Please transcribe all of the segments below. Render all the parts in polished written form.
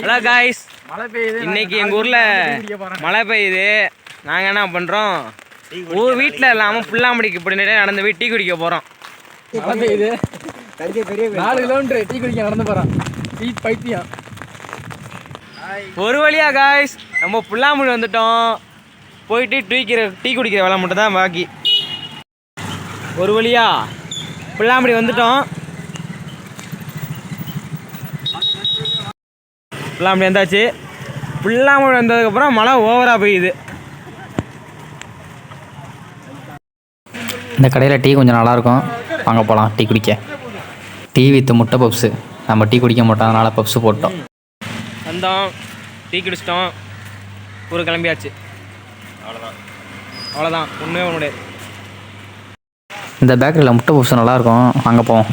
Hello guys, இன்னைக்கு எங்கள் ஊரில் மழை பெய்யுது. நாங்கள் என்ன பண்ணுறோம், ஊர் வீட்டில் இல்லாமல் புல்லாமடிக்கு இப்படி நடந்து போய் டீ குடிக்க போகிறோம். மழை பெய்யுது, 4 கிலோமீட்டர் டீ குடிக்க நடந்து போகிறோம். டீ பைத்தியம். ஒரு வழியா காய்ஸ் நம்ம புல்லாமடி வந்துட்டோம். போயிட்டு டீ குடிக்கிற வேலை மட்டும் தான் பாக்கி. ஒரு வழியா புல்லாமடி வந்துட்டோம். புல்லாமடி வந்தாச்சு. புல்லாமடி வந்ததுக்கப்புறம் மழை ஓவராக பெய்யுது. இந்த கடையில் டீ கொஞ்சம் நல்லாயிருக்கும், வாங்க போகலாம் டீ குடிக்க. டீ வித் முட்டை பப்ஸு. நம்ம டீ குடிக்க மாட்டோம், அதனால் பப்ஸு போட்டோம். வந்தோம், டீ குடிச்சிட்டோம், ஊர் கிளம்பியாச்சு. அவ்வளோதான், ஒன்றுமே பண்ண முடியாது. இந்த பேக்கரியில் முட்டை பப்ஸு நல்லாயிருக்கும், வாங்க போவோம்.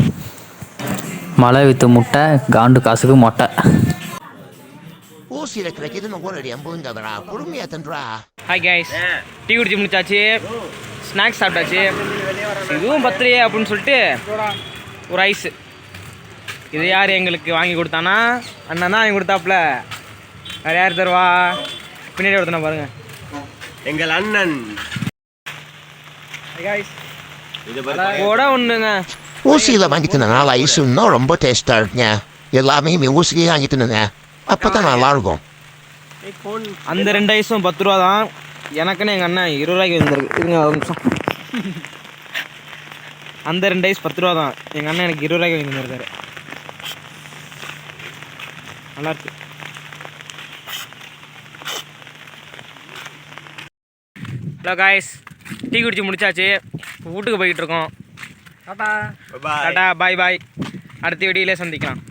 மழை வித்து முட்டை, காண்டு காசுக்கு மொட்டை. ஊசியில் கிடைக்கிதுன்னு ஒரு எம்புங்கடா, பொறுமையாக தந்துடா. ஹாய் கைஸ், டீ குடிச்சு முடிச்சாச்சு, ஸ்நாக்ஸ் சாப்பிட்டாச்சு. இதுவும் பத்திரியே அப்படின்னு சொல்லிட்டு ஒரு ஐஸு. இது யார் எங்களுக்கு வாங்கி கொடுத்தானா? அண்ணன் தான் வாங்கி கொடுத்தாப்புல. வேறு யார் தருவா? பின்னாடி ஒருத்தனை பாருங்க, எங்கள் அண்ணன். கூட ஒன்றுங்க, ஊசியில் வாங்கி தந்தனால ஐஸ் இன்னும் ரொம்ப டேஸ்ட்டாக இருக்குங்க. எல்லாமே ஊசியே வாங்கி தந்தேங்க, அப்போ தான் நல்லாயிருக்கும். அந்த 2 ஐஸும் 10 ரூபா தான். எனக்குன்னு எங்கள் அண்ணன் 20 ரூபாய்க்கு வந்துருக்கு. இருங்க ஒரு நிமிஷம். அந்த 2 ஐஸ் 10 ரூபா தான். எங்கள் அண்ணன் எனக்கு 20 ரூபாய்க்கு வாங்கி வந்துருக்காரு. நல்லாயிருக்கு. ஹலோ காய்ஸ், டீ குடிச்சு முடிச்சாச்சு, வீட்டுக்கு போய்கிட்டு இருக்கோம். டாடா, பாய் பாய். அடுத்த வீடியோலே சந்திக்கலாம்.